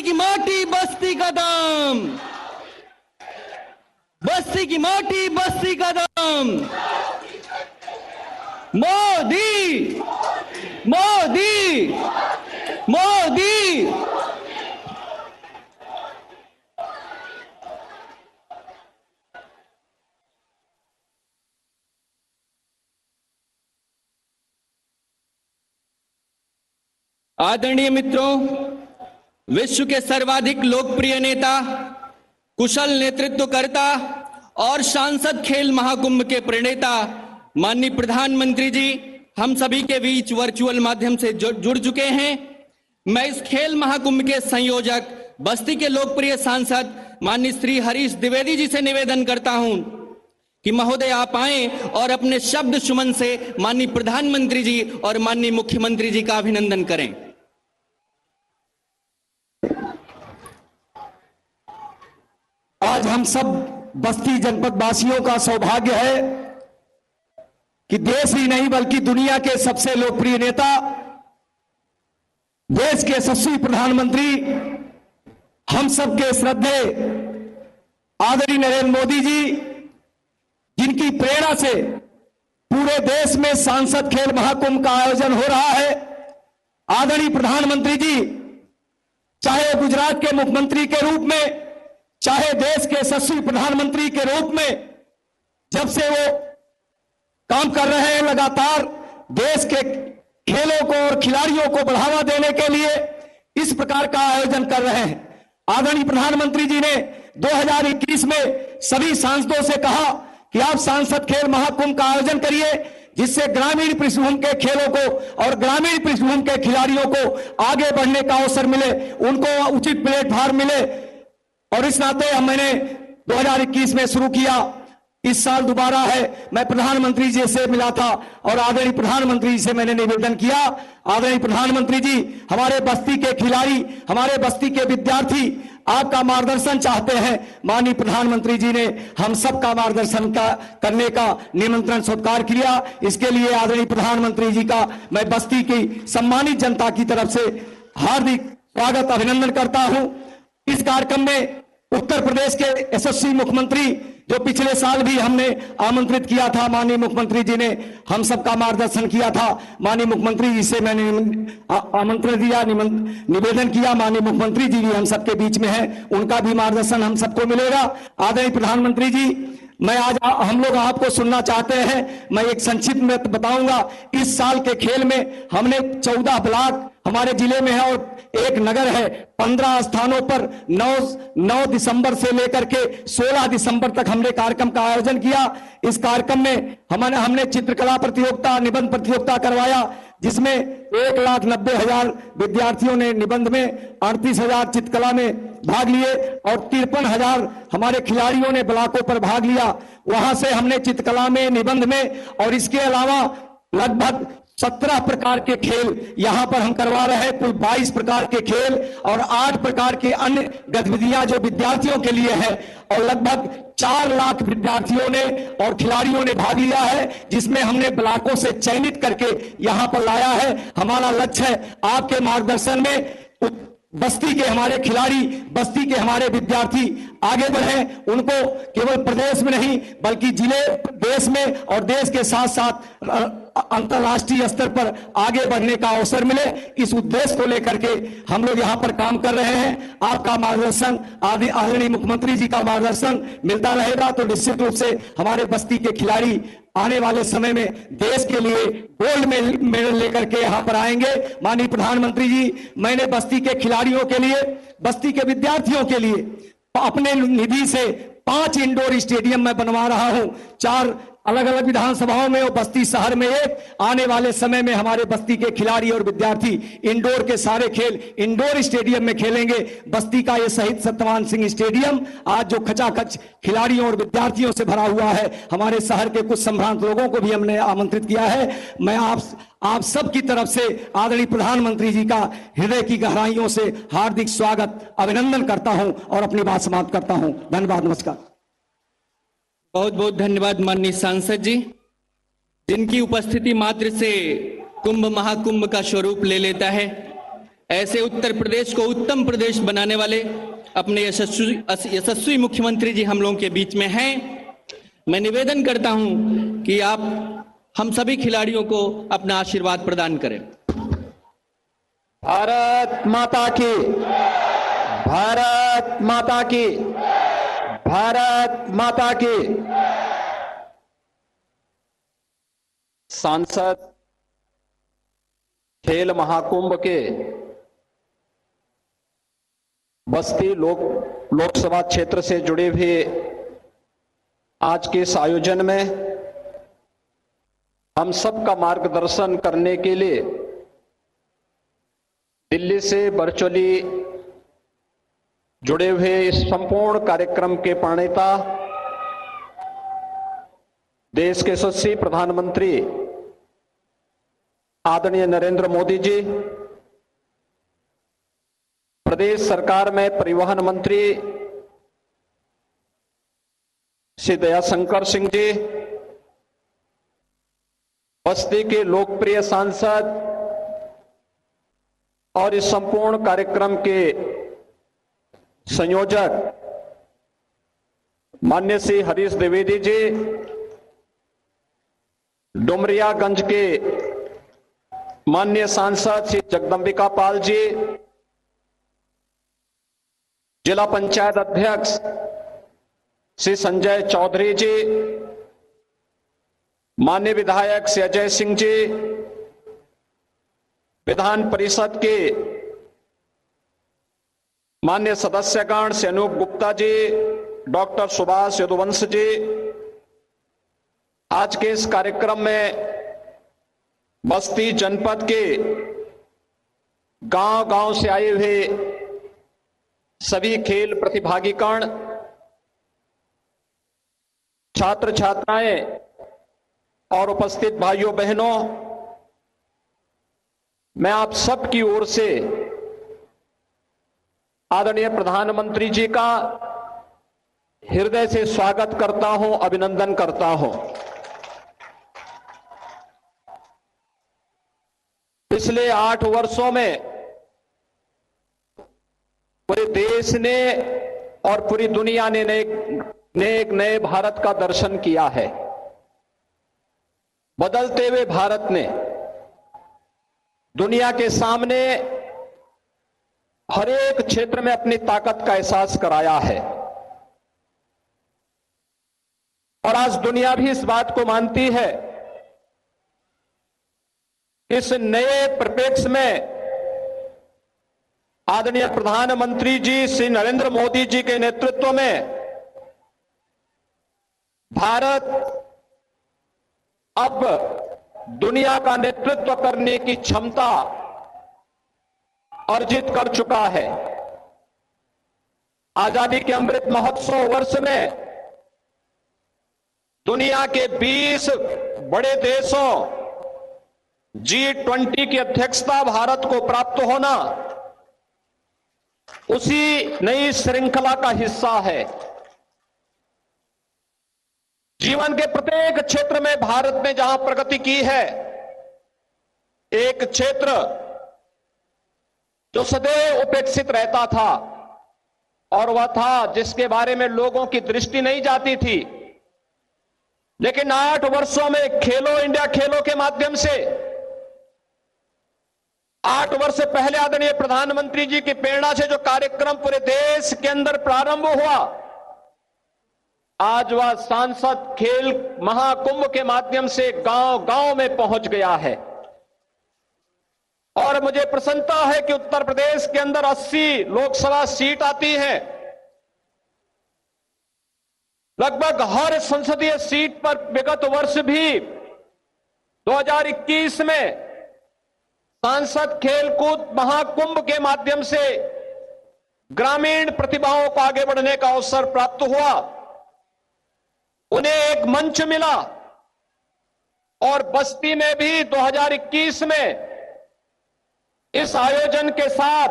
बस्ती की माटी बस्ती का दाम, बस्ती की माटी बस्ती का दाम। मोदी मोदी मोदी। आदरणीय मित्रों, विश्व के सर्वाधिक लोकप्रिय नेता, कुशल नेतृत्वकर्ता और सांसद खेल महाकुंभ के प्रणेता माननीय प्रधानमंत्री जी हम सभी के बीच वर्चुअल माध्यम से जुड़ चुके हैं। मैं इस खेल महाकुंभ के संयोजक, बस्ती के लोकप्रिय सांसद माननीय श्री हरीश द्विवेदी जी से निवेदन करता हूं कि महोदय आप आए और अपने शब्द सुमन से माननीय प्रधानमंत्री जी और माननीय मुख्यमंत्री जी का अभिनंदन करें। आज हम सब बस्ती जनपद वासियों का सौभाग्य है कि देश ही नहीं बल्कि दुनिया के सबसे लोकप्रिय नेता, देश के यशस्वी प्रधानमंत्री, हम सबके श्रद्धेय आदरणीय नरेंद्र मोदी जी, जिनकी प्रेरणा से पूरे देश में सांसद खेल महाकुंभ का आयोजन हो रहा है। आदरणीय प्रधानमंत्री जी चाहे गुजरात के मुख्यमंत्री के रूप में, चाहे देश के यशस्वी प्रधानमंत्री के रूप में, जब से वो काम कर रहे हैं, लगातार देश के खेलों को और खिलाड़ियों को बढ़ावा देने के लिए इस प्रकार का आयोजन कर रहे हैं। आदरणीय प्रधानमंत्री जी ने 2021 में सभी सांसदों से कहा कि आप सांसद खेल महाकुंभ का आयोजन करिए, जिससे ग्रामीण पृष्ठभूमि के खेलों को और ग्रामीण पृष्ठभूमि के खिलाड़ियों को आगे बढ़ने का अवसर मिले, उनको उचित प्लेटफॉर्म मिले। और इस नाते मैंने 2021 में शुरू किया। इस साल दोबारा है। मैं प्रधानमंत्री जी से मिला था और आदरणीय प्रधानमंत्री जी से मैंने निवेदन किया, आदरणीय प्रधानमंत्री जी, हमारे बस्ती के खिलाड़ी, हमारे बस्ती के विद्यार्थी आपका मार्गदर्शन चाहते हैं। माननीय प्रधानमंत्री जी ने हम सबका मार्गदर्शन करने का निमंत्रण स्वीकार किया। इसके लिए आदरणीय प्रधानमंत्री जी का मैं बस्ती की सम्मानित जनता की तरफ से हार्दिक स्वागत, अभिनंदन करता हूं। इस कार्यक्रम में उत्तर प्रदेश के यशस्वी मुख्यमंत्री, जो पिछले साल भी हमने आमंत्रित किया था, माननीय मुख्यमंत्री जी ने हम सबका मार्गदर्शन किया था। माननीय मुख्यमंत्री जी से मैंने आमंत्रण दिया, निवेदन किया। माननीय मुख्यमंत्री जी भी हम सबके बीच में हैं, उनका भी मार्गदर्शन हम सबको मिलेगा। आदरणीय प्रधानमंत्री जी, मैं आज हम लोग आपको सुनना चाहते हैं। मैं एक संक्षिप्त में बताऊंगा। इस साल के खेल में हमने 14 ब्लॉक हमारे जिले में है और एक नगर है। 15 स्थानों पर 9 दिसंबर से लेकर के 16 दिसंबर तक हमने कार्यक्रम का आयोजन किया। इस कार्यक्रम में हमने चित्रकला प्रतियोगिता, निबंध प्रतियोगिता करवाया, जिसमें 1,90,000 विद्यार्थियों ने निबंध में, 38,000 चित्रकला में भाग लिए और 53,000 हमारे खिलाड़ियों ने ब्लॉकों पर भाग लिया। वहां से हमने चित्रकला में, निबंध में और इसके अलावा लगभग 17 प्रकार के खेल यहां पर हम करवा रहे हैं। कुल 22 प्रकार के खेल और 8 प्रकार के अन्य गतिविधियां जो विद्यार्थियों के लिए है और लगभग 4 लाख विद्यार्थियों ने और खिलाड़ियों ने भाग लिया है, जिसमें हमने ब्लॉकों से चयनित करके यहां पर लाया है। हमारा लक्ष्य है आपके मार्गदर्शन में बस्ती के हमारे खिलाड़ी, बस्ती के हमारे विद्यार्थी आगे बढ़ें, उनको केवल प्रदेश में नहीं बल्कि जिले, देश में और देश के साथ साथ अंतर्राष्ट्रीय स्तर पर आगे बढ़ने का अवसर मिले। इस उद्देश्य को लेकर के हम लोग यहाँ पर काम कर रहे हैं। आपका मार्गदर्शन, आदरणीय मुख्यमंत्री जी का मार्गदर्शन मिलता रहेगा तो निश्चित रूप से हमारे बस्ती के खिलाड़ी आने वाले समय में देश के लिए गोल्ड मेडल लेकर के यहाँ पर आएंगे। माननीय प्रधानमंत्री जी, मैंने बस्ती के खिलाड़ियों के लिए, बस्ती के विद्यार्थियों के लिए अपने निधि से 5 इंडोर स्टेडियम में बनवा रहा हूं। 4 अलग अलग विधानसभाओं में और बस्ती शहर में एक। आने वाले समय में हमारे बस्ती के खिलाड़ी और विद्यार्थी इंडोर के सारे खेल इंडोर स्टेडियम में खेलेंगे। बस्ती का ये शहीद सत्यवान सिंह स्टेडियम आज जो खचाखच खिलाड़ियों और विद्यार्थियों से भरा हुआ है, हमारे शहर के कुछ संभ्रांत लोगों को भी हमने आमंत्रित किया है। मैं आप सब की तरफ से आदरणीय प्रधानमंत्री जी का हृदय की गहराइयों से हार्दिक स्वागत, अभिनंदन करता हूं और अपनी बात समाप्त करता हूं। धन्यवाद, नमस्कार। बहुत बहुत धन्यवाद माननीय सांसद जी, जिनकी उपस्थिति मात्र से कुंभ महाकुंभ का स्वरूप ले लेता है। ऐसे उत्तर प्रदेश को उत्तम प्रदेश बनाने वाले अपने यशस्वी मुख्यमंत्री जी हम लोगों के बीच में हैं। मैं निवेदन करता हूं कि आप हम सभी खिलाड़ियों को अपना आशीर्वाद प्रदान करें। भारत माता की, भारत माता की, भारत माता की। सांसद खेल महाकुंभ के बस्ती लोकसभा क्षेत्र से जुड़े हुए आज के इस आयोजन में हम सबका मार्गदर्शन करने के लिए दिल्ली से वर्चुअली जुड़े हुए इस संपूर्ण कार्यक्रम के प्रणेता देश के यशस्वी प्रधानमंत्री आदरणीय नरेंद्र मोदी जी, प्रदेश सरकार में परिवहन मंत्री श्री दयाशंकर सिंह जी, बस्ती के लोकप्रिय सांसद और इस संपूर्ण कार्यक्रम के संयोजक माननीय श्री हरीश द्विवेदी जी, डुमरियागंज के माननीय सांसद श्री जगदंबिका पाल जी, जिला पंचायत अध्यक्ष श्री संजय चौधरी जी, माननीय विधायक श्री अजय सिंह जी, विधान परिषद के माननीय सदस्यगण श्री अनूप गुप्ता जी, डॉक्टर सुभाष यदुवंश जी, आज के इस कार्यक्रम में बस्ती जनपद के गांव-गांव से आए हुए सभी खेल प्रतिभागीगण, छात्र छात्राएं और उपस्थित भाइयों बहनों, मैं आप सब की ओर से आदरणीय प्रधानमंत्री जी का हृदय से स्वागत करता हूं, अभिनंदन करता हूं। पिछले 8 वर्षों में पूरे देश ने और पूरी दुनिया ने एक नए भारत का दर्शन किया है। बदलते हुए भारत ने दुनिया के सामने हर एक क्षेत्र में अपनी ताकत का एहसास कराया है और आज दुनिया भी इस बात को मानती है। इस नए परिप्रेक्ष्य में आदरणीय प्रधानमंत्री जी श्री नरेंद्र मोदी जी के नेतृत्व में भारत अब दुनिया का नेतृत्व करने की क्षमता अर्जित कर चुका है। आजादी के अमृत महोत्सव वर्ष में दुनिया के 20 बड़े देशों G20 की अध्यक्षता भारत को प्राप्त होना उसी नई श्रृंखला का हिस्सा है। जीवन के प्रत्येक क्षेत्र में भारत ने जहां प्रगति की है, एक क्षेत्र जो सदैव उपेक्षित रहता था और वह था जिसके बारे में लोगों की दृष्टि नहीं जाती थी, लेकिन 8 वर्षों में खेलो इंडिया खेलों के माध्यम से 8 वर्ष पहले आदरणीय प्रधानमंत्री जी की प्रेरणा से जो कार्यक्रम पूरे देश के अंदर प्रारंभ हुआ, आज वह सांसद खेल महाकुंभ के माध्यम से गांव-गांव में पहुंच गया है। और मुझे प्रसन्नता है कि उत्तर प्रदेश के अंदर 80 लोकसभा सीट आती है। लगभग हर संसदीय सीट पर विगत वर्ष भी 2021 में सांसद खेलकूद महाकुंभ के माध्यम से ग्रामीण प्रतिभाओं को आगे बढ़ने का अवसर प्राप्त हुआ, उन्हें एक मंच मिला। और बस्ती में भी 2021 में इस आयोजन के साथ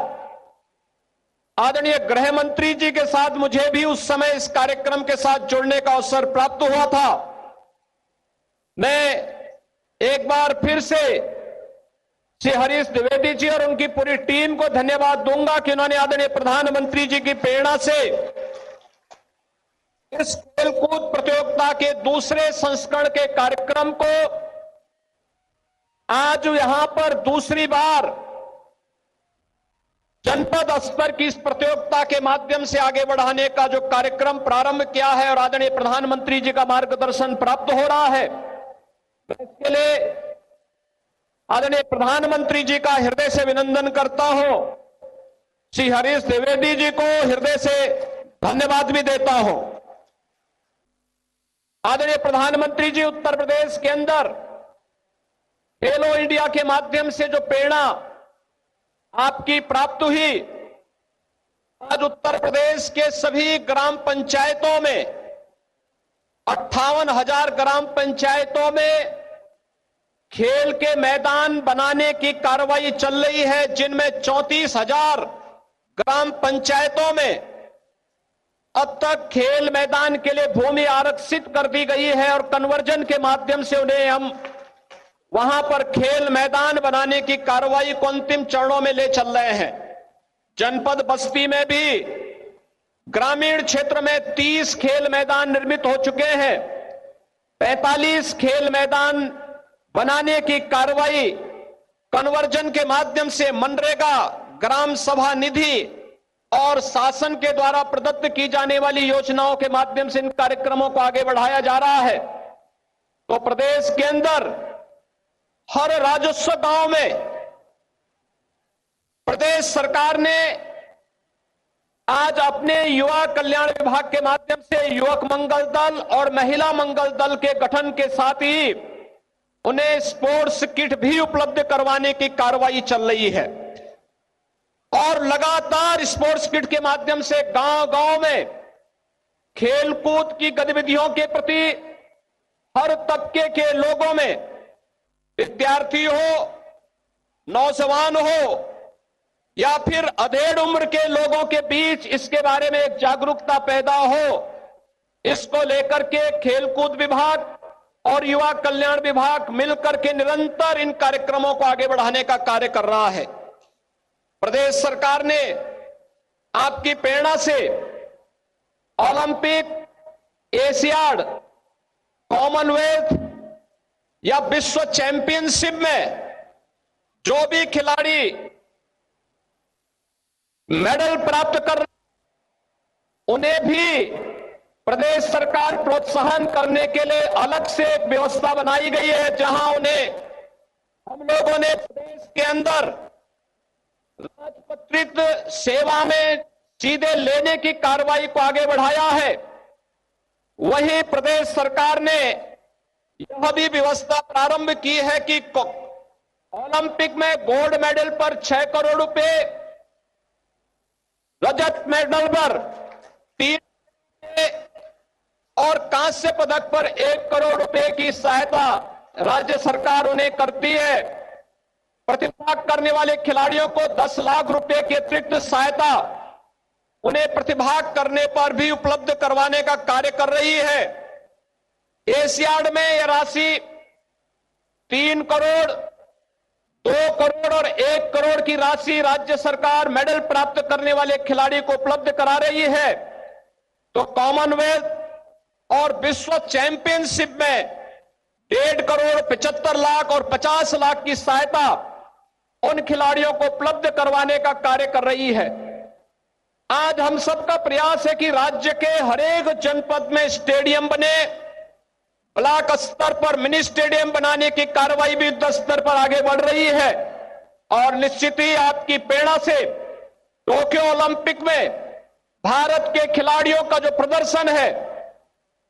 आदरणीय गृह मंत्री जी के साथ मुझे भी उस समय इस कार्यक्रम के साथ जुड़ने का अवसर प्राप्त हुआ था। मैं एक बार फिर से श्री हरीश द्विवेदी जी और उनकी पूरी टीम को धन्यवाद दूंगा कि उन्होंने आदरणीय प्रधानमंत्री जी की प्रेरणा से इस खेलकूद प्रतियोगिता के दूसरे संस्करण के कार्यक्रम को आज यहां पर दूसरी बार जनपद स्तर की इस प्रतियोगिता के माध्यम से आगे बढ़ाने का जो कार्यक्रम प्रारंभ किया है और आदरणीय प्रधानमंत्री जी का मार्गदर्शन प्राप्त हो रहा है, इसके लिए आदरणीय प्रधानमंत्री जी का हृदय से अभिनंदन करता हूं। श्री हरीश द्विवेदी जी को हृदय से धन्यवाद भी देता हूं। आदरणीय प्रधानमंत्री जी, उत्तर प्रदेश के अंदर खेलो इंडिया के माध्यम से जो प्रेरणा आपकी प्राप्त हुई, आज उत्तर प्रदेश के सभी ग्राम पंचायतों में 58,000 ग्राम पंचायतों में खेल के मैदान बनाने की कार्रवाई चल रही है, जिनमें 34,000 ग्राम पंचायतों में अब तक खेल मैदान के लिए भूमि आरक्षित कर दी गई है और कन्वर्जन के माध्यम से उन्हें हम वहां पर खेल मैदान बनाने की कार्रवाई को अंतिम चरणों में ले चल रहे हैं। जनपद बस्ती में भी ग्रामीण क्षेत्र में 30 खेल मैदान निर्मित हो चुके हैं। 45 खेल मैदान बनाने की कार्रवाई कन्वर्जन के माध्यम से मनरेगा, ग्राम सभा निधि और शासन के द्वारा प्रदत्त की जाने वाली योजनाओं के माध्यम से इन कार्यक्रमों को आगे बढ़ाया जा रहा है। तो प्रदेश के अंदर हर राजस्व गांव में प्रदेश सरकार ने आज अपने युवा कल्याण विभाग के माध्यम से युवक मंगल दल और महिला मंगल दल के गठन के साथ ही उन्हें स्पोर्ट्स किट भी उपलब्ध करवाने की कार्रवाई चल रही है और लगातार स्पोर्ट्स किट के माध्यम से गांव-गांव में खेलकूद की गतिविधियों के प्रति हर तबके के लोगों में, विद्यार्थी हो, नौजवान हो या फिर अधेड़ उम्र के लोगों के बीच इसके बारे में एक जागरूकता पैदा हो, इसको लेकर के खेलकूद विभाग और युवा कल्याण विभाग मिलकर के निरंतर इन कार्यक्रमों को आगे बढ़ाने का कार्य कर रहा है। प्रदेश सरकार ने आपकी प्रेरणा से ओलंपिक, एशियाड, कॉमनवेल्थ या विश्व चैंपियनशिप में जो भी खिलाड़ी मेडल प्राप्त कर उन्हें भी प्रदेश सरकार प्रोत्साहन करने के लिए अलग से एक व्यवस्था बनाई गई है, जहां उन्हें हम लोगों ने प्रदेश के अंदर राजपत्रित सेवा में सीधे लेने की कार्रवाई को आगे बढ़ाया है। वहीं प्रदेश सरकार ने यह भी व्यवस्था प्रारंभ की है कि ओलंपिक में गोल्ड मेडल पर 6 करोड़ रुपए, रजत मेडल पर 3 और कांस्य पदक पर 1 करोड़ रुपए की सहायता राज्य सरकार उन्हें करती है। प्रतिभाग करने वाले खिलाड़ियों को 10 लाख रुपए की अतिरिक्त सहायता उन्हें प्रतिभाग करने पर भी उपलब्ध करवाने का कार्य कर रही है। एशियाड में यह राशि 3 करोड़, 2 करोड़ और 1 करोड़ की राशि राज्य सरकार मेडल प्राप्त करने वाले खिलाड़ी को उपलब्ध करा रही है। तो कॉमनवेल्थ और विश्व चैंपियनशिप में 1.5 करोड़, 75 लाख और 50 लाख की सहायता उन खिलाड़ियों को उपलब्ध करवाने का कार्य कर रही है। आज हम सबका प्रयास है कि राज्य के हर एक जनपद में स्टेडियम बने, ब्लॉक स्तर पर मिनी स्टेडियम बनाने की कार्रवाई भी युद्ध स्तर पर आगे बढ़ रही है और निश्चित ही आपकी प्रेरणा से टोक्यो ओलंपिक में भारत के खिलाड़ियों का जो प्रदर्शन है,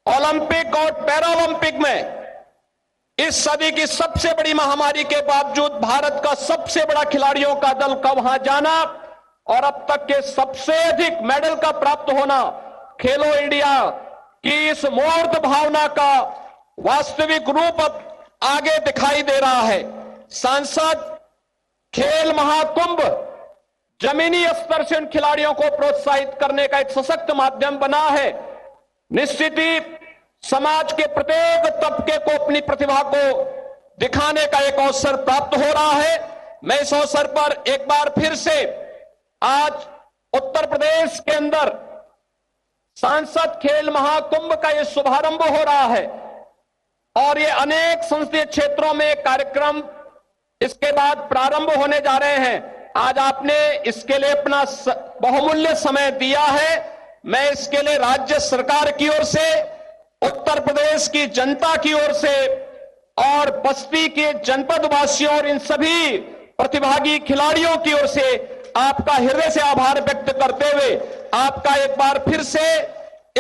ओलंपिक और पैरालंपिक में इस सदी की सबसे बड़ी महामारी के बावजूद भारत का सबसे बड़ा खिलाड़ियों का दल का वहां जाना और अब तक के सबसे अधिक मेडल का प्राप्त होना खेलो इंडिया की इस मूर्त भावना का वास्तविक रूप अब आगे दिखाई दे रहा है। सांसद खेल महाकुंभ जमीनी स्तर से उन खिलाड़ियों को प्रोत्साहित करने का एक सशक्त माध्यम बना है। निश्चित ही समाज के प्रत्येक तबके को अपनी प्रतिभा को दिखाने का एक अवसर प्राप्त हो रहा है मैं इस अवसर पर एक बार फिर से आज उत्तर प्रदेश के अंदर सांसद खेल महाकुंभ का ये शुभारंभ हो रहा है और ये अनेक संसदीय क्षेत्रों में कार्यक्रम इसके बाद प्रारंभ होने जा रहे हैं। आज आपने इसके लिए अपना बहुमूल्य समय दिया है। मैं इसके लिए राज्य सरकार की ओर से, उत्तर प्रदेश की जनता की ओर से और बस्ती के जनपद वासियों और इन सभी प्रतिभागी खिलाड़ियों की ओर से आपका हृदय से आभार व्यक्त करते हुए आपका एक बार फिर से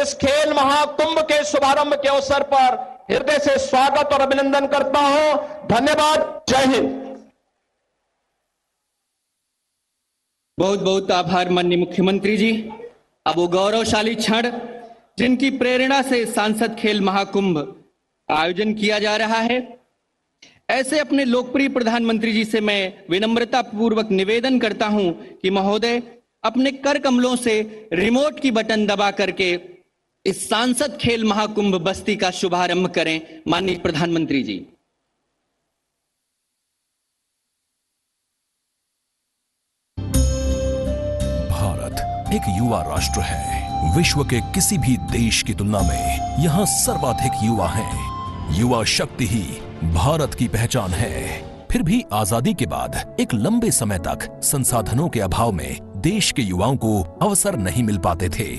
इस खेल महाकुंभ के शुभारंभ के अवसर पर हृदय से स्वागत और अभिनंदन करता हूं। धन्यवाद। जय हिंद। बहुत बहुत आभार माननीय मुख्यमंत्री जी। अब वो गौरवशाली क्षण जिनकी प्रेरणा से सांसद खेल महाकुंभ आयोजन किया जा रहा है, ऐसे अपने लोकप्रिय प्रधानमंत्री जी से मैं विनम्रता पूर्वक निवेदन करता हूं कि महोदय अपने कर कमलों से रिमोट की बटन दबा करके इस सांसद खेल महाकुंभ बस्ती का शुभारंभ करें। माननीय प्रधानमंत्री जी। भारत एक युवा राष्ट्र है। विश्व के किसी भी देश की तुलना में यहाँ सर्वाधिक युवा हैं। युवा शक्ति ही भारत की पहचान है। फिर भी आजादी के बाद एक लंबे समय तक संसाधनों के अभाव में देश के युवाओं को अवसर नहीं मिल पाते थे।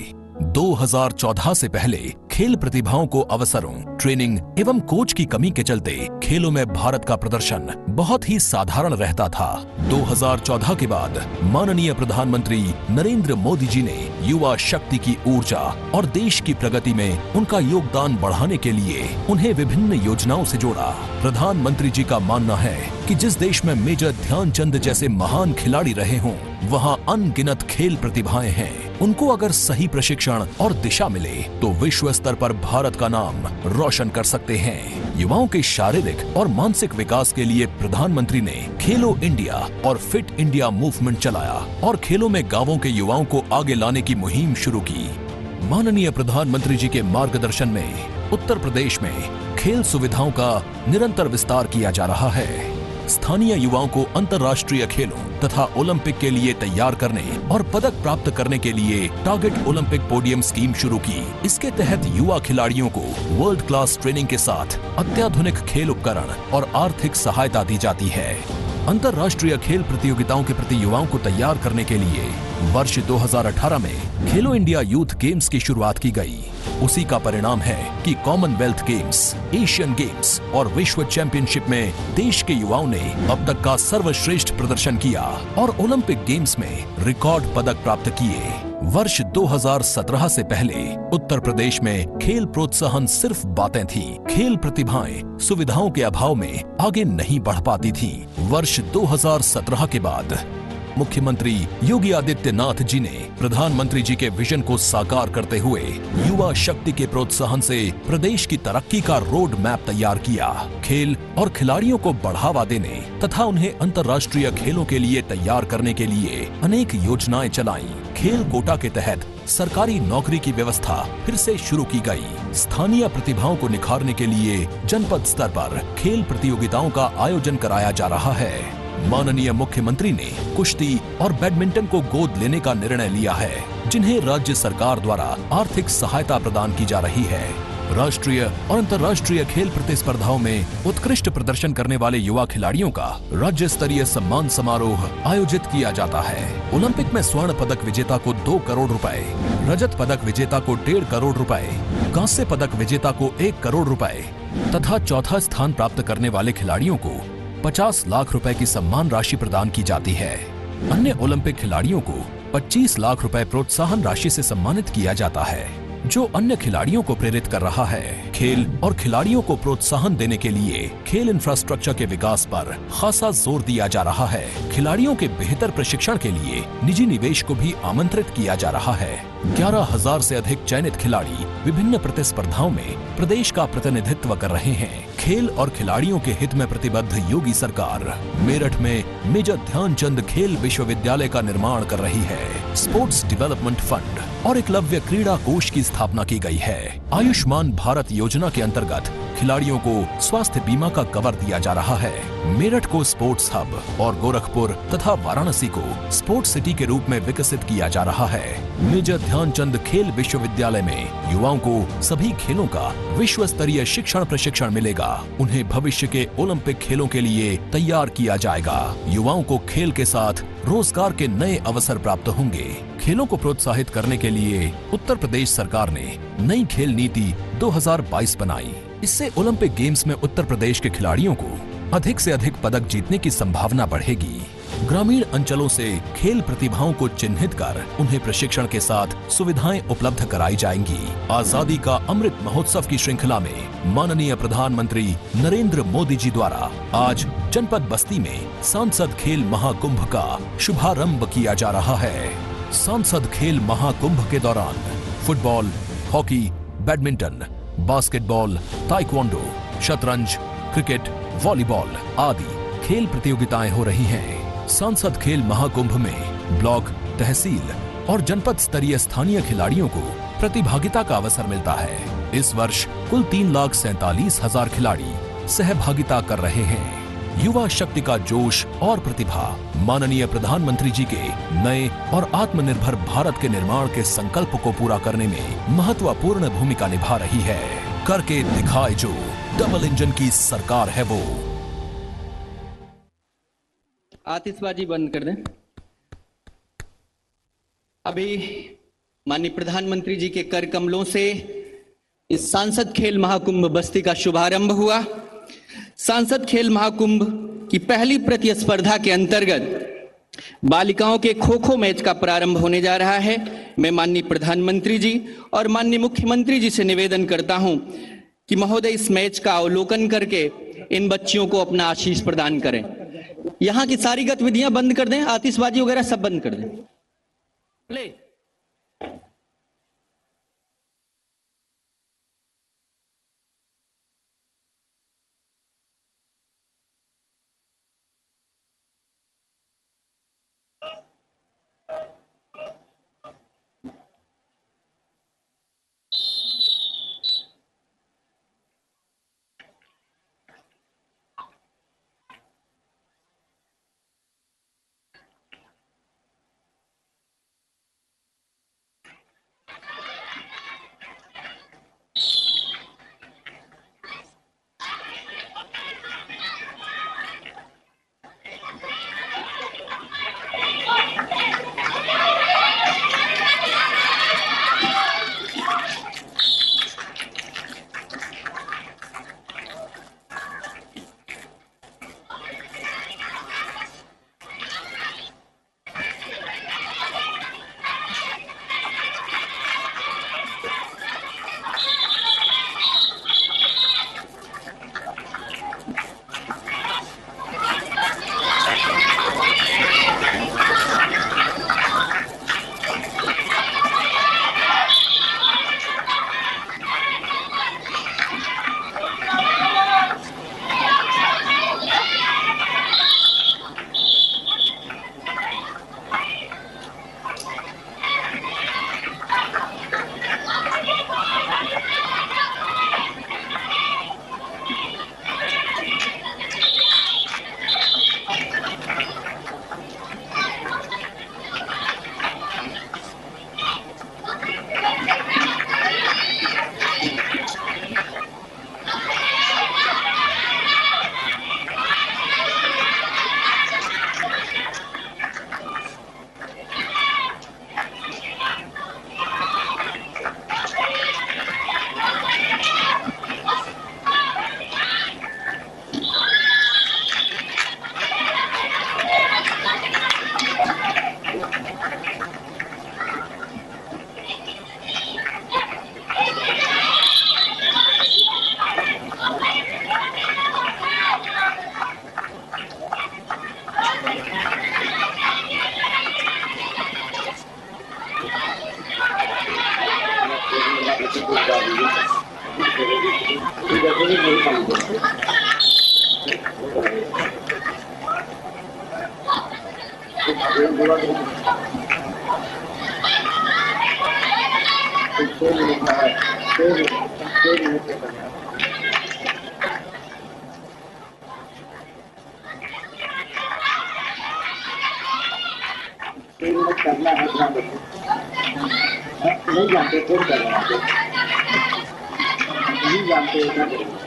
2014 से पहले खेल प्रतिभाओं को अवसरों, ट्रेनिंग एवं कोच की कमी के चलते खेलों में भारत का प्रदर्शन बहुत ही साधारण रहता था। 2014 के बाद माननीय प्रधानमंत्री नरेंद्र मोदी जी ने युवा शक्ति की ऊर्जा और देश की प्रगति में उनका योगदान बढ़ाने के लिए उन्हें विभिन्न योजनाओं से जोड़ा। प्रधानमंत्री जी का मानना है कि जिस देश में मेजर ध्यानचंद जैसे महान खिलाड़ी रहे हों, वहाँ अनगिनत खेल प्रतिभाएं हैं। उनको अगर सही प्रशिक्षण और दिशा मिले तो विश्व स्तर पर भारत का नाम रोशन कर सकते हैं। युवाओं के शारीरिक और मानसिक विकास के लिए प्रधानमंत्री ने खेलो इंडिया और फिट इंडिया मूवमेंट चलाया और खेलों में गांवों के युवाओं को आगे लाने की मुहिम शुरू की। माननीय प्रधानमंत्री जी के मार्गदर्शन में उत्तर प्रदेश में खेल सुविधाओं का निरंतर विस्तार किया जा रहा है। स्थानीय युवाओं को अंतर्राष्ट्रीय खेलों तथा ओलंपिक के लिए तैयार करने और पदक प्राप्त करने के लिए टारगेट ओलंपिक पोडियम स्कीम शुरू की। इसके तहत युवा खिलाड़ियों को वर्ल्ड क्लास ट्रेनिंग के साथ अत्याधुनिक खेल उपकरण और आर्थिक सहायता दी जाती है। अंतर्राष्ट्रीय खेल प्रतियोगिताओं के प्रति युवाओं को तैयार करने के लिए वर्ष 2018 में खेलो इंडिया यूथ गेम्स की शुरुआत की गई। उसी का परिणाम है कि कॉमनवेल्थ गेम्स, एशियन गेम्स और विश्व चैंपियनशिप में देश के युवाओं ने अब तक का सर्वश्रेष्ठ प्रदर्शन किया और ओलंपिक गेम्स में रिकॉर्ड पदक प्राप्त किए। वर्ष 2017 से पहले उत्तर प्रदेश में खेल प्रोत्साहन सिर्फ बातें थी। खेल प्रतिभाएं सुविधाओं के अभाव में आगे नहीं बढ़ पाती थी। वर्ष 2017 के बाद मुख्यमंत्री योगी आदित्यनाथ जी ने प्रधानमंत्री जी के विजन को साकार करते हुए युवा शक्ति के प्रोत्साहन से प्रदेश की तरक्की का रोड मैप तैयार किया। खेल और खिलाड़ियों को बढ़ावा देने तथा उन्हें अंतर्राष्ट्रीय खेलों के लिए तैयार करने के लिए अनेक योजनाएं चलाईं। खेल कोटा के तहत सरकारी नौकरी की व्यवस्था फिर से शुरू की गई। स्थानीय प्रतिभाओं को निखारने के लिए जनपद स्तर पर खेल प्रतियोगिताओं का आयोजन कराया जा रहा है। माननीय मुख्यमंत्री ने कुश्ती और बैडमिंटन को गोद लेने का निर्णय लिया है, जिन्हें राज्य सरकार द्वारा आर्थिक सहायता प्रदान की जा रही है। राष्ट्रीय और अंतर्राष्ट्रीय खेल प्रतिस्पर्धाओं में उत्कृष्ट प्रदर्शन करने वाले युवा खिलाड़ियों का राज्य स्तरीय सम्मान समारोह आयोजित किया जाता है। ओलंपिक में स्वर्ण पदक विजेता को 2 करोड़ रुपए, रजत पदक विजेता को 1.5 करोड़ रुपए, कांस्य पदक विजेता को 1 करोड़ रुपए तथा चौथा स्थान प्राप्त करने वाले खिलाड़ियों को 50 लाख रुपए की सम्मान राशि प्रदान की जाती है। अन्य ओलंपिक खिलाड़ियों को 25 लाख रुपए प्रोत्साहन राशि से सम्मानित किया जाता है, जो अन्य खिलाड़ियों को प्रेरित कर रहा है। खेल और खिलाड़ियों को प्रोत्साहन देने के लिए खेल इंफ्रास्ट्रक्चर के विकास पर खासा जोर दिया जा रहा है। खिलाड़ियों के बेहतर प्रशिक्षण के लिए निजी निवेश को भी आमंत्रित किया जा रहा है। 11,000 से अधिक चयनित खिलाड़ी विभिन्न प्रतिस्पर्धाओं में प्रदेश का प्रतिनिधित्व कर रहे हैं। खेल और खिलाड़ियों के हित में प्रतिबद्ध योगी सरकार मेरठ में मेजर ध्यानचंद खेल विश्वविद्यालय का निर्माण कर रही है। स्पोर्ट्स डेवलपमेंट फंड और एकलव्य क्रीड़ा कोष की स्थापना की गई है। आयुष्मान भारत योजना के अंतर्गत खिलाड़ियों को स्वास्थ्य बीमा का कवर दिया जा रहा है। मेरठ को स्पोर्ट्स हब और गोरखपुर तथा वाराणसी को स्पोर्ट्स सिटी के रूप में विकसित किया जा रहा है। मेजर ध्यानचंद खेल विश्वविद्यालय में युवाओं को सभी खेलों का विश्व स्तरीय शिक्षण प्रशिक्षण मिलेगा। उन्हें भविष्य के ओलंपिक खेलों के लिए तैयार किया जाएगा। युवाओं को खेल के साथ रोजगार के नए अवसर प्राप्त होंगे। खेलों को प्रोत्साहित करने के लिए उत्तर प्रदेश सरकार ने नई खेल नीति 2022 बनाई। इससे ओलंपिक गेम्स में उत्तर प्रदेश के खिलाड़ियों को अधिक से अधिक पदक जीतने की संभावना बढ़ेगी। ग्रामीण अंचलों से खेल प्रतिभाओं को चिन्हित कर उन्हें प्रशिक्षण के साथ सुविधाएं उपलब्ध कराई जाएंगी। आजादी का अमृत महोत्सव की श्रृंखला में माननीय प्रधानमंत्री नरेंद्र मोदी जी द्वारा आज जनपद बस्ती में सांसद खेल महाकुंभ का शुभारंभ किया जा रहा है। सांसद खेल महाकुंभ के दौरान football, hockey, badminton, basketball, taekwondo, शतरंज, क्रिकेट, वॉलीबॉल आदि खेल प्रतियोगिताएं हो रही हैं। सांसद खेल महाकुंभ में ब्लॉक, तहसील और जनपद स्तरीय स्थानीय खिलाड़ियों को प्रतिभागिता का अवसर मिलता है। इस वर्ष कुल 3,47,000 खिलाड़ी सहभागिता कर रहे हैं। युवा शक्ति का जोश और प्रतिभा माननीय प्रधानमंत्री जी के नए और आत्मनिर्भर भारत के निर्माण के संकल्प को पूरा करने में महत्वपूर्ण भूमिका निभा रही है। करके दिखाए जो, डबल इंजन की सरकार है वो। आतिशबाजी बंद कर दें। अभी माननीय प्रधानमंत्री जी के कर कमलों से इस सांसद खेल महाकुंभ बस्ती का शुभारंभ हुआ। सांसद खेल महाकुंभ की पहली प्रतिस्पर्धा के अंतर्गत बालिकाओं के खो खो मैच का प्रारंभ होने जा रहा है। मैं माननीय प्रधानमंत्री जी और माननीय मुख्यमंत्री जी से निवेदन करता हूं कि महोदय इस मैच का अवलोकन करके इन बच्चियों को अपना आशीष प्रदान करें। यहां की सारी गतिविधियां बंद कर दें, आतिशबाजी वगैरह सब बंद कर दें। प्ले। करना है, ध्यान रखो। नहीं जानते कौन कर रहा है, नहीं जानते क्या करेंगे।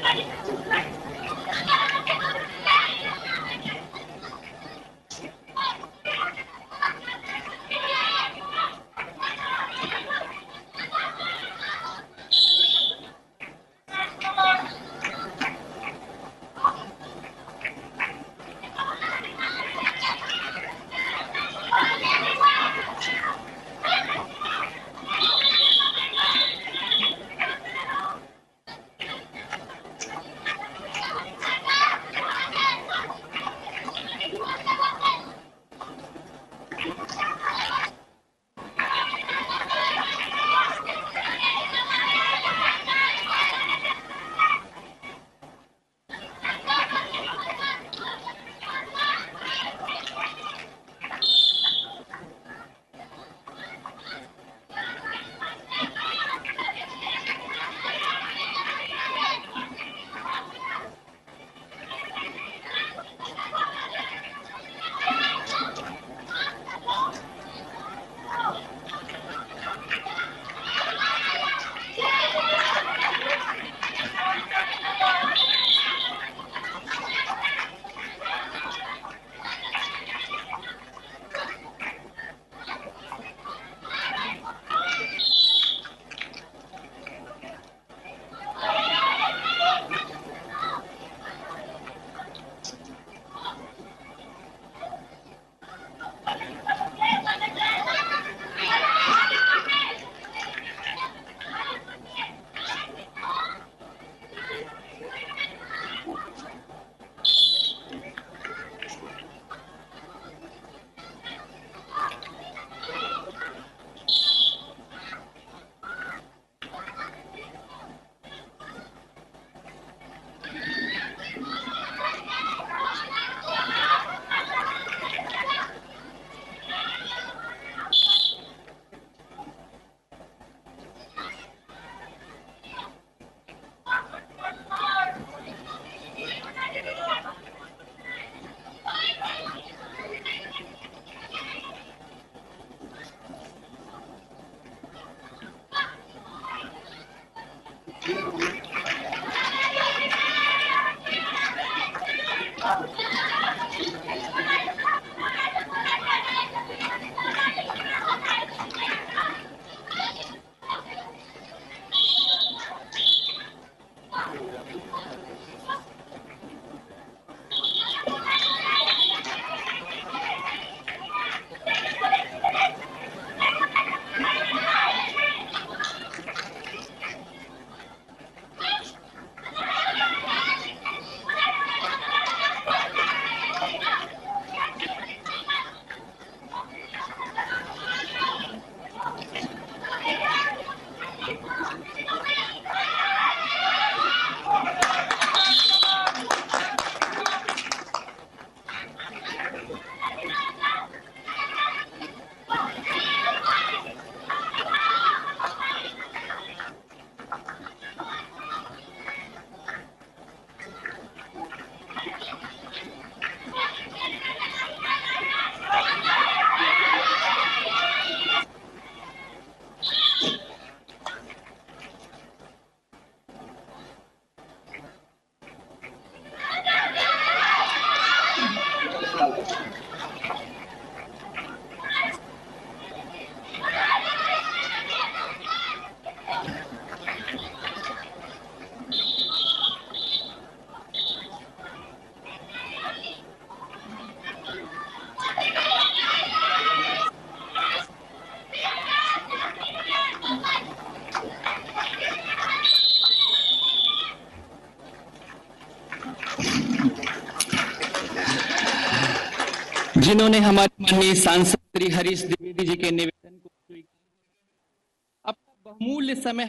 जिन्होंने हमारे माननीय सांसद श्री हरीश द्विवेदी जी के निवेदन को स्वीकार अपना बहुमूल्य समय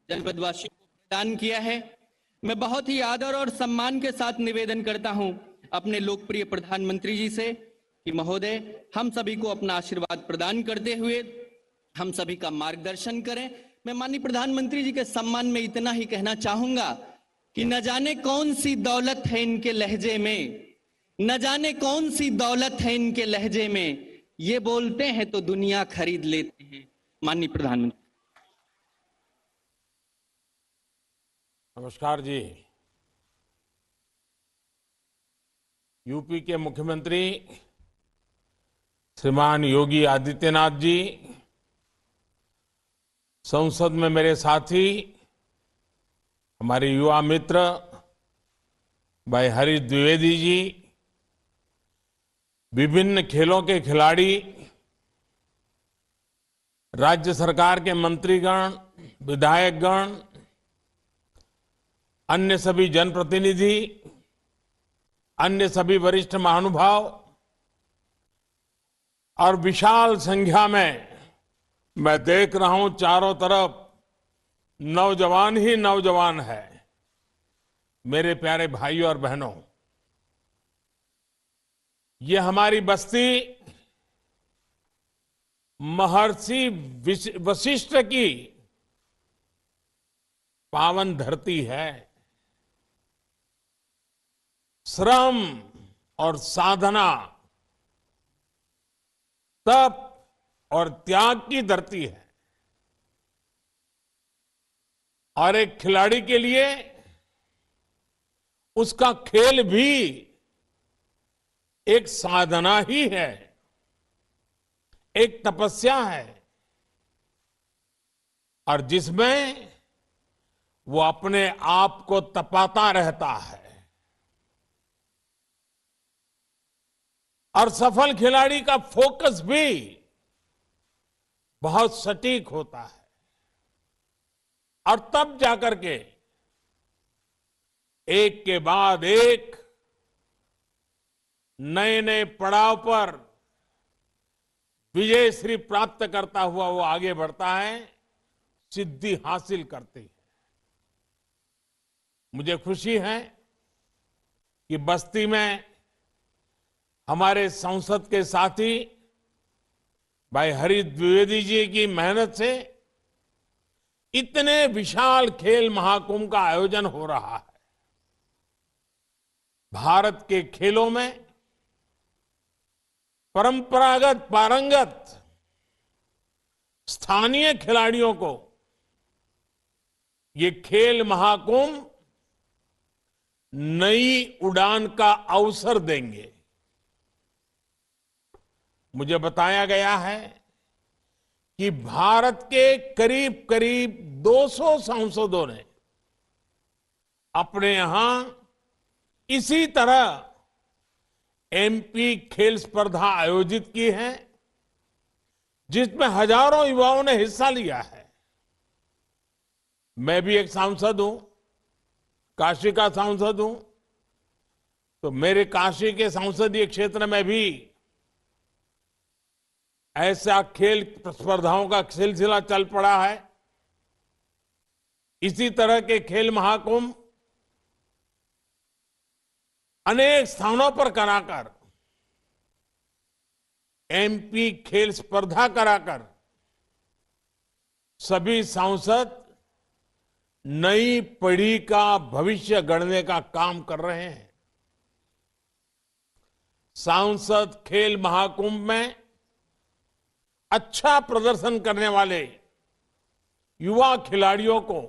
जनपदवासियों को प्रदान किया है। मैं बहुत ही आदर और सम्मान के साथ निवेदन करता हूं अपने लोकप्रिय प्रधानमंत्री जी से कि महोदय हम सभी को अपना आशीर्वाद प्रदान करते हुए हम सभी का मार्गदर्शन करें। मैं माननीय प्रधानमंत्री जी के सम्मान में इतना ही कहना चाहूंगा कि न जाने कौन सी दौलत है इनके लहजे में, न जाने कौन सी दौलत है इनके लहजे में, ये बोलते हैं तो दुनिया खरीद लेते हैं। माननीय प्रधानमंत्री। नमस्कार जी। यूपी के मुख्यमंत्री श्रीमान योगी आदित्यनाथ जी, संसद में मेरे साथी हमारे युवा मित्र भाई हरीश द्विवेदी जी, विभिन्न खेलों के खिलाड़ी, राज्य सरकार के मंत्रीगण, विधायकगण, अन्य सभी जनप्रतिनिधि, अन्य सभी वरिष्ठ महानुभाव और विशाल संख्या में मैं देख रहा हूं चारों तरफ नौजवान ही नौजवान है। मेरे प्यारे भाइयों और बहनों, ये हमारी बस्ती महर्षि वशिष्ठ की पावन धरती है। श्रम और साधना, तप और त्याग की धरती है। और एक खिलाड़ी के लिए उसका खेल भी एक साधना ही है, एक तपस्या है, और जिसमें वो अपने आप को तपाता रहता है। और सफल खिलाड़ी का फोकस भी बहुत सटीक होता है, और तब जाकर के एक के बाद एक नए नए पड़ाव पर विजय श्री प्राप्त करता हुआ वो आगे बढ़ता है, सिद्धि हासिल करती है। मुझे खुशी है कि बस्ती में हमारे संसद के साथी भाई हरीश द्विवेदी जी की मेहनत से इतने विशाल खेल महाकुंभ का आयोजन हो रहा है। भारत के खेलों में परंपरागत पारंगत स्थानीय खिलाड़ियों को ये खेल महाकुंभ नई उड़ान का अवसर देंगे। मुझे बताया गया है कि भारत के करीब करीब 200 सांसदों ने अपने यहां इसी तरह एमपी खेल स्पर्धा आयोजित की है, जिसमें हजारों युवाओं ने हिस्सा लिया है। मैं भी एक सांसद हूं, काशी का सांसद हूं, तो मेरे काशी के संसदीय क्षेत्र में भी ऐसा खेल स्पर्धाओं का सिलसिला चल पड़ा है। इसी तरह के खेल महाकुंभ अनेक स्थानों पर कराकर, एमपी खेल स्पर्धा कराकर सभी सांसद नई पीढ़ी का भविष्य गढ़ने का काम कर रहे हैं। सांसद खेल महाकुंभ में अच्छा प्रदर्शन करने वाले युवा खिलाड़ियों को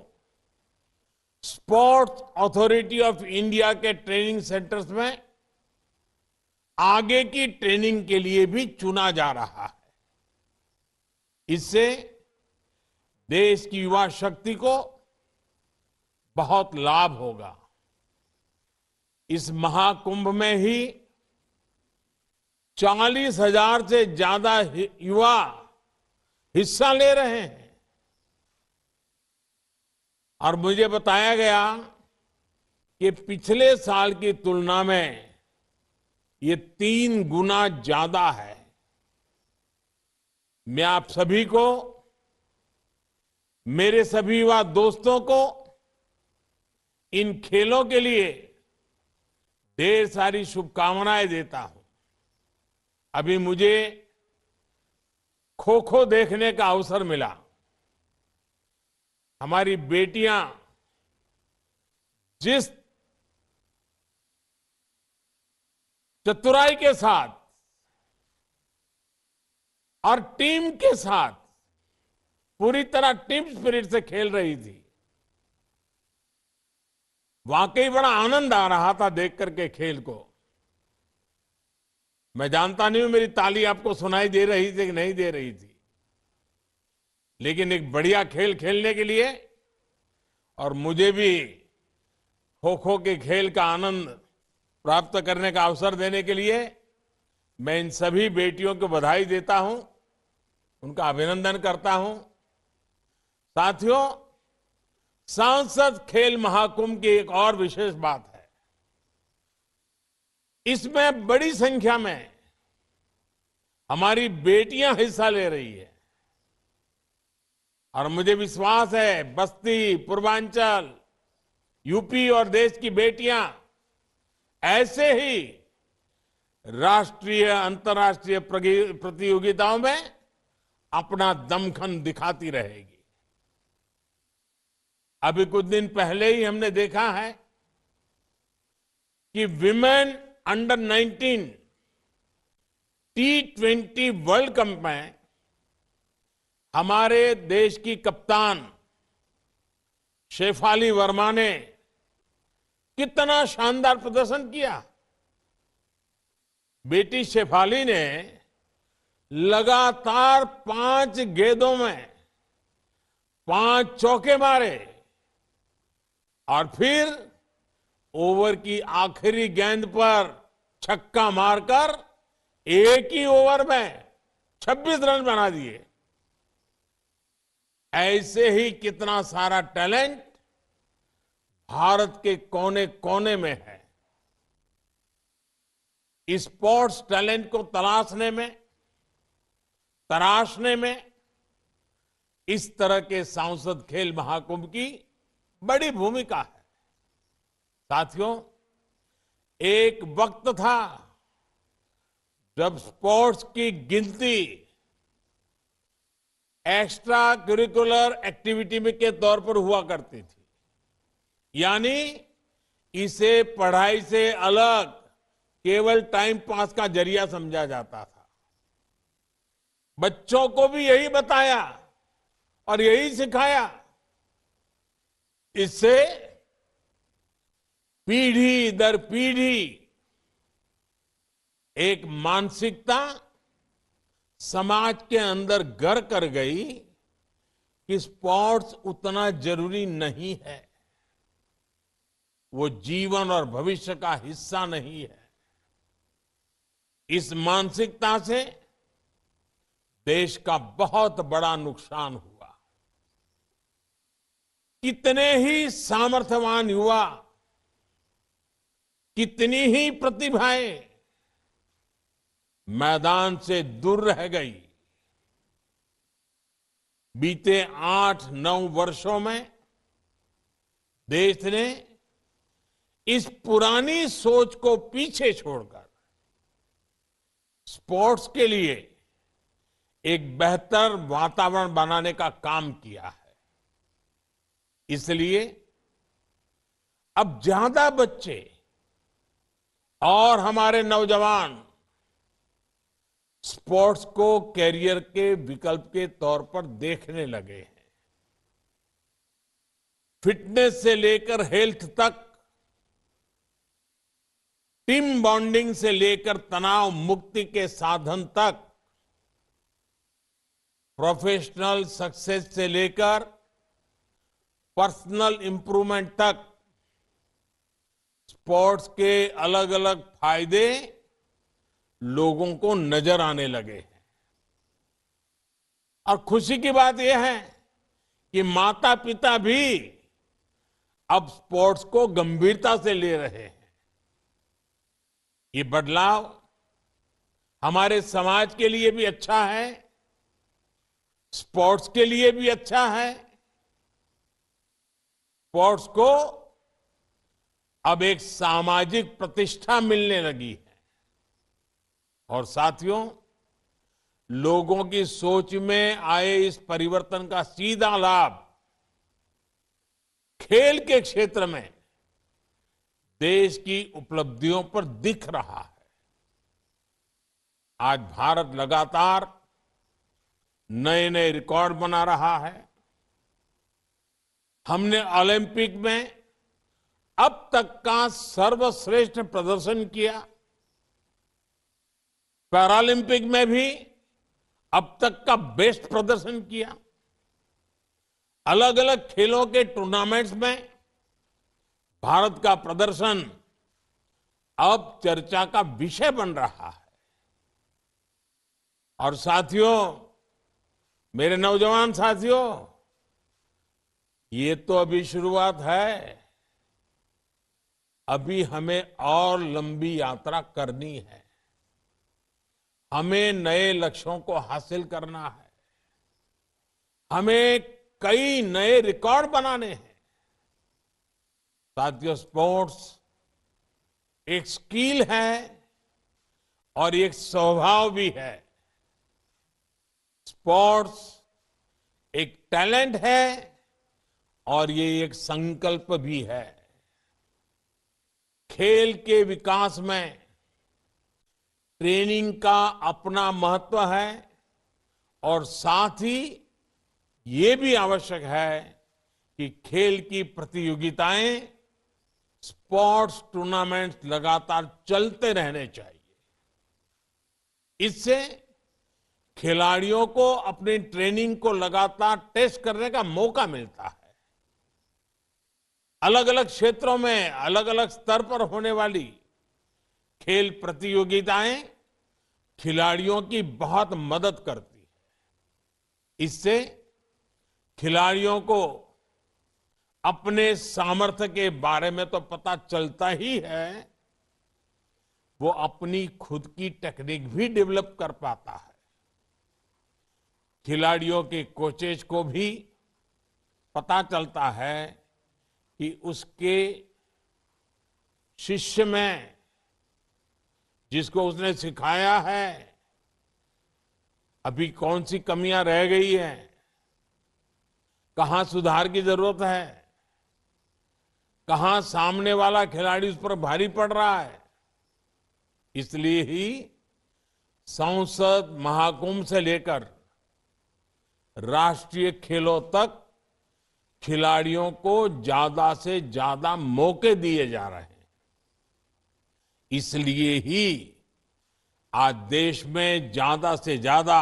स्पोर्ट्स अथॉरिटी ऑफ इंडिया के ट्रेनिंग सेंटर्स में आगे की ट्रेनिंग के लिए भी चुना जा रहा है। इससे देश की युवा शक्ति को बहुत लाभ होगा। इस महाकुंभ में ही 40,000 से ज्यादा युवा हिस्सा ले रहे हैं, और मुझे बताया गया कि पिछले साल की तुलना में ये 3 गुना ज्यादा है। मैं आप सभी को, मेरे सभी युवा दोस्तों को इन खेलों के लिए ढेर सारी शुभकामनाएं देता हूं। अभी मुझे खो खो देखने का अवसर मिला। हमारी बेटियां जिस चतुराई के साथ और टीम के साथ पूरी तरह टीम स्पिरिट से खेल रही थी, वाकई बड़ा आनंद आ रहा था देख करके खेल को। मैं जानता नहीं हूं मेरी ताली आपको सुनाई दे रही थी कि नहीं दे रही थी, लेकिन एक बढ़िया खेल खेलने के लिए और मुझे भी खो खो के खेल का आनंद प्राप्त करने का अवसर देने के लिए मैं इन सभी बेटियों को बधाई देता हूं, उनका अभिनंदन करता हूं। साथियों, सांसद खेल महाकुंभ की एक और विशेष बात है, इसमें बड़ी संख्या में हमारी बेटियां हिस्सा ले रही है और मुझे विश्वास है बस्ती, पूर्वांचल, यूपी और देश की बेटियां ऐसे ही राष्ट्रीय अंतर्राष्ट्रीय प्रतियोगिताओं में अपना दमखम दिखाती रहेगी। अभी कुछ दिन पहले ही हमने देखा है कि women under 19 T20 world cup में हमारे देश की कप्तान शेफाली वर्मा ने कितना शानदार प्रदर्शन किया। बेटी शेफाली ने लगातार 5 गेंदों में 5 चौके मारे और फिर ओवर की आखिरी गेंद पर छक्का मारकर एक ही ओवर में 26 रन बना दिए। ऐसे ही कितना सारा टैलेंट भारत के कोने कोने में है। स्पोर्ट्स टैलेंट को तराशने में इस तरह के सांसद खेल महाकुंभ की बड़ी भूमिका है। साथियों, एक वक्त था जब स्पोर्ट्स की गिनती एक्स्ट्रा करिकुलर एक्टिविटी में के तौर पर हुआ करती थी, यानी इसे पढ़ाई से अलग केवल टाइम पास का जरिया समझा जाता था। बच्चों को भी यही बताया और यही सिखाया। इससे पीढ़ी दर पीढ़ी एक मानसिकता समाज के अंदर घर कर गई कि स्पोर्ट्स उतना जरूरी नहीं है, वो जीवन और भविष्य का हिस्सा नहीं है। इस मानसिकता से देश का बहुत बड़ा नुकसान हुआ। कितने ही सामर्थ्यवान युवा, कितनी ही प्रतिभाएं मैदान से दूर रह गई। बीते 8-9 वर्षों में देश ने इस पुरानी सोच को पीछे छोड़कर स्पोर्ट्स के लिए एक बेहतर वातावरण बनाने का काम किया है। इसलिए अब ज्यादा बच्चे और हमारे नौजवान स्पोर्ट्स को कैरियर के विकल्प के तौर पर देखने लगे हैं। फिटनेस से लेकर हेल्थ तक, टीम बॉन्डिंग से लेकर तनाव मुक्ति के साधन तक, प्रोफेशनल सक्सेस से लेकर पर्सनल इंप्रूवमेंट तक स्पोर्ट्स के अलग अलग फायदे लोगों को नजर आने लगे हैं। और खुशी की बात यह है कि माता पिता भी अब स्पोर्ट्स को गंभीरता से ले रहे हैं। ये बदलाव हमारे समाज के लिए भी अच्छा है, स्पोर्ट्स के लिए भी अच्छा है। स्पोर्ट्स को अब एक सामाजिक प्रतिष्ठा मिलने लगी है। और साथियों, लोगों की सोच में आए इस परिवर्तन का सीधा लाभ खेल के क्षेत्र में देश की उपलब्धियों पर दिख रहा है। आज भारत लगातार नए नए रिकॉर्ड बना रहा है। हमने ओलंपिक में अब तक का सर्वश्रेष्ठ प्रदर्शन किया। पैरालंपिक में भी अब तक का बेस्ट प्रदर्शन किया। अलग अलग खेलों के टूर्नामेंट्स में भारत का प्रदर्शन अब चर्चा का विषय बन रहा है। और साथियों, मेरे नौजवान साथियों, ये तो अभी शुरुआत है। अभी हमें और लंबी यात्रा करनी है। हमें नए लक्ष्यों को हासिल करना है। हमें कई नए रिकॉर्ड बनाने हैं। साथियों, स्पोर्ट्स एक स्किल है और एक स्वभाव भी है। स्पोर्ट्स एक टैलेंट है और ये एक संकल्प भी है। खेल के विकास में ट्रेनिंग का अपना महत्व है और साथ ही ये भी आवश्यक है कि खेल की प्रतियोगिताएं, स्पोर्ट्स टूर्नामेंट्स लगातार चलते रहने चाहिए। इससे खिलाड़ियों को अपनी ट्रेनिंग को लगातार टेस्ट करने का मौका मिलता है। अलग अलग क्षेत्रों में अलग अलग स्तर पर होने वाली खेल प्रतियोगिताएं खिलाड़ियों की बहुत मदद करती है। इससे खिलाड़ियों को अपने सामर्थ्य के बारे में तो पता चलता ही है, वो अपनी खुद की टेक्निक भी डेवलप कर पाता है। खिलाड़ियों के कोचेज को भी पता चलता है कि उसके शिष्य में, जिसको उसने सिखाया है, अभी कौन सी कमियां रह गई हैं, कहां सुधार की जरूरत है, कहां सामने वाला खिलाड़ी उस पर भारी पड़ रहा है। इसलिए ही संसद महाकुंभ से लेकर राष्ट्रीय खेलों तक खिलाड़ियों को ज्यादा से ज्यादा मौके दिए जा रहे हैं। इसलिए ही आज देश में ज्यादा से ज्यादा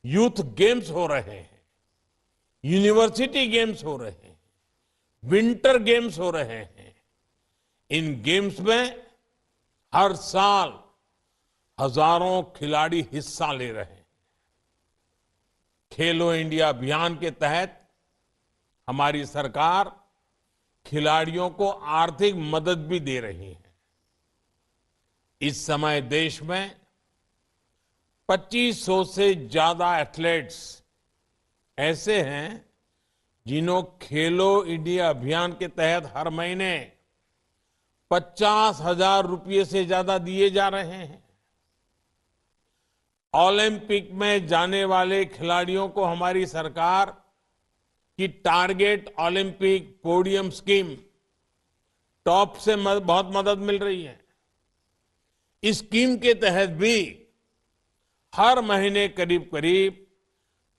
यूथ गेम्स हो रहे हैं, यूनिवर्सिटी गेम्स हो रहे हैं, विंटर गेम्स हो रहे हैं। इन गेम्स में हर साल हजारों खिलाड़ी हिस्सा ले रहे हैं। खेलो इंडिया अभियान के तहत हमारी सरकार खिलाड़ियों को आर्थिक मदद भी दे रही है। इस समय देश में 2500 से ज्यादा एथलीट्स ऐसे हैं जिन्हों खेलो इंडिया अभियान के तहत हर महीने 50,000 रुपये से ज्यादा दिए जा रहे हैं। ओलंपिक में जाने वाले खिलाड़ियों को हमारी सरकार की target Olympic podium scheme top से बहुत मदद मिल रही है। इस स्कीम के तहत भी हर महीने करीब करीब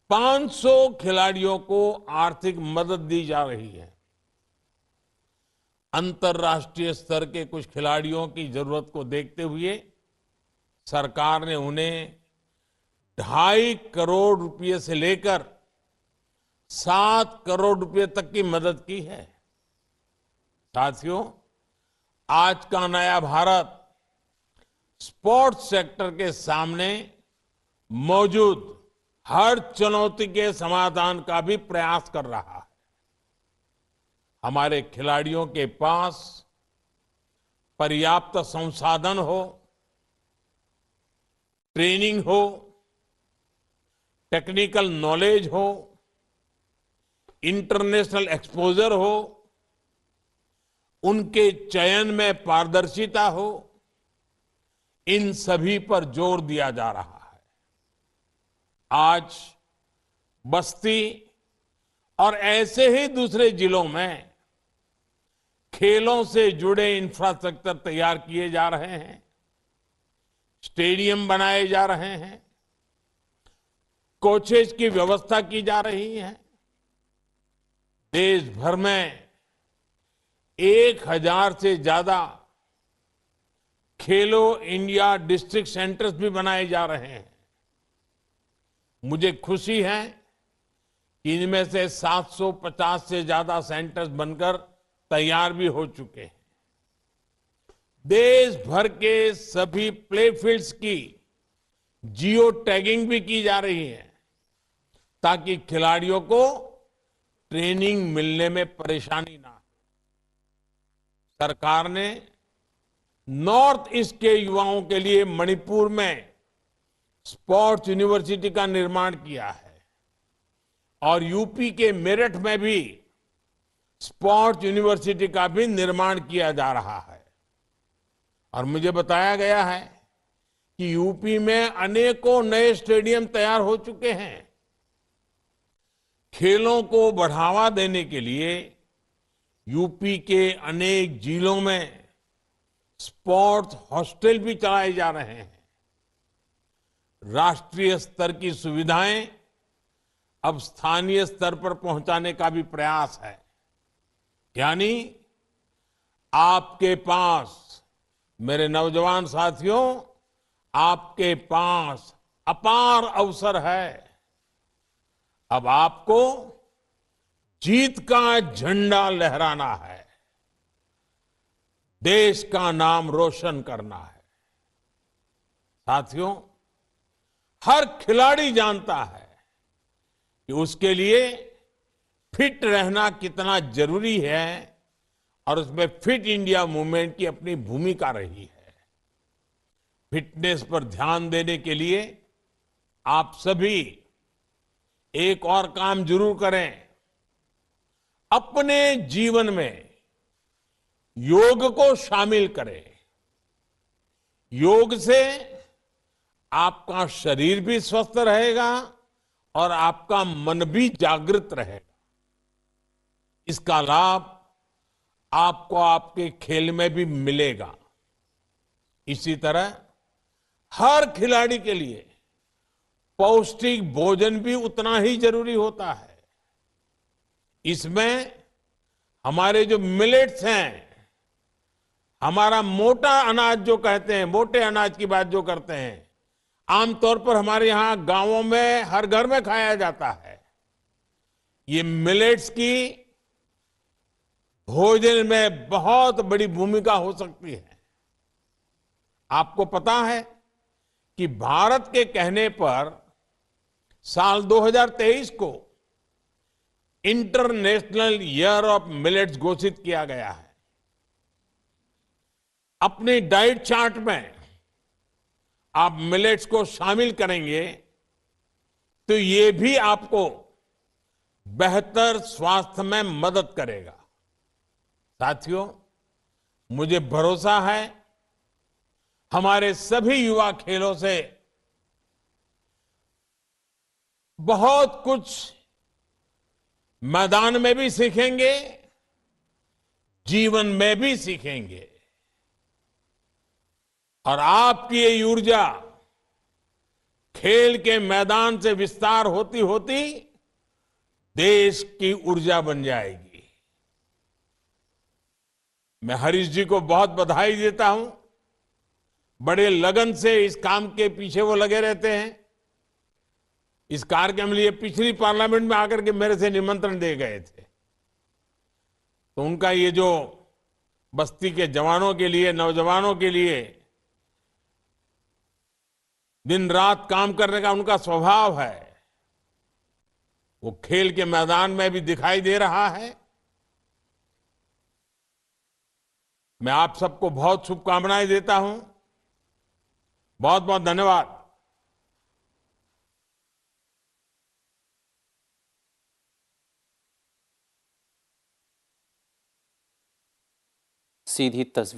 500 खिलाड़ियों को आर्थिक मदद दी जा रही है। अंतर्राष्ट्रीय स्तर के कुछ खिलाड़ियों की जरूरत को देखते हुए सरकार ने उन्हें 2.5 करोड़ रुपए से लेकर 7 करोड़ रुपए तक की मदद की है। साथियों, आज का नया भारत स्पोर्ट्स सेक्टर के सामने मौजूद हर चुनौती के समाधान का भी प्रयास कर रहा है। हमारे खिलाड़ियों के पास पर्याप्त संसाधन हो, ट्रेनिंग हो, टेक्निकल नॉलेज हो, इंटरनेशनल एक्सपोजर हो, उनके चयन में पारदर्शिता हो, इन सभी पर जोर दिया जा रहा है। आज बस्ती और ऐसे ही दूसरे जिलों में खेलों से जुड़े इंफ्रास्ट्रक्चर तैयार किए जा रहे हैं, स्टेडियम बनाए जा रहे हैं, कोचेज की व्यवस्था की जा रही है। देश भर में 1000 से ज्यादा खेलो इंडिया डिस्ट्रिक्ट सेंटर्स भी बनाए जा रहे हैं। मुझे खुशी है कि इनमें से 750 से ज्यादा सेंटर्स बनकर तैयार भी हो चुके हैं। देश भर के सभी प्ले फील्ड्स की जियो टैगिंग भी की जा रही है ताकि खिलाड़ियों को ट्रेनिंग मिलने में परेशानी ना हो। सरकार ने नॉर्थ ईस्ट के युवाओं के लिए मणिपुर में स्पोर्ट्स यूनिवर्सिटी का निर्माण किया है और यूपी के मेरठ में भी स्पोर्ट्स यूनिवर्सिटी का भी निर्माण किया जा रहा है। और मुझे बताया गया है कि यूपी में अनेकों नए स्टेडियम तैयार हो चुके हैं। खेलों को बढ़ावा देने के लिए यूपी के अनेक जिलों में स्पोर्ट्स हॉस्टल भी चलाए जा रहे हैं। राष्ट्रीय स्तर की सुविधाएं अब स्थानीय स्तर पर पहुंचाने का भी प्रयास है। यानी आपके पास, मेरे नौजवान साथियों, आपके पास अपार अवसर है। अब आपको जीत का झंडा लहराना है, देश का नाम रोशन करना है। साथियों, हर खिलाड़ी जानता है कि उसके लिए फिट रहना कितना जरूरी है और उसमें फिट इंडिया मूवमेंट की अपनी भूमिका रही है। फिटनेस पर ध्यान देने के लिए आप सभी एक और काम जरूर करें। अपने जीवन में योग को शामिल करें। योग से आपका शरीर भी स्वस्थ रहेगा और आपका मन भी जागृत रहेगा। इसका लाभ आपको आपके खेल में भी मिलेगा। इसी तरह हर खिलाड़ी के लिए पौष्टिक भोजन भी उतना ही जरूरी होता है। इसमें हमारे जो मिलेट्स हैं, हमारा मोटा अनाज जो कहते हैं, मोटे अनाज की बात जो करते हैं, आमतौर पर हमारे यहां गांवों में हर घर में खाया जाता है। ये मिलेट्स की भोजन में बहुत बड़ी भूमिका हो सकती है। आपको पता है कि भारत के कहने पर साल 2023 को इंटरनेशनल ईयर ऑफ मिलेट्स घोषित किया गया है। अपने डाइट चार्ट में आप मिलेट्स को शामिल करेंगे तो ये भी आपको बेहतर स्वास्थ्य में मदद करेगा। साथियों, मुझे भरोसा है हमारे सभी युवा खेलों से बहुत कुछ मैदान में भी सीखेंगे, जीवन में भी सीखेंगे। और आपकी ये ऊर्जा खेल के मैदान से विस्तार होती होती देश की ऊर्जा बन जाएगी। मैं हरीश जी को बहुत बधाई देता हूं। बड़े लगन से इस काम के पीछे वो लगे रहते हैं। इस कार्यक्रम के लिए पिछली पार्लियामेंट में आकर के मेरे से निमंत्रण दे गए थे। तो उनका ये जो बस्ती के जवानों के लिए, नौजवानों के लिए दिन रात काम करने का उनका स्वभाव है, वो खेल के मैदान में भी दिखाई दे रहा है। मैं आप सबको बहुत शुभकामनाएं देता हूं। बहुत बहुत धन्यवाद। सीधी तस्वीर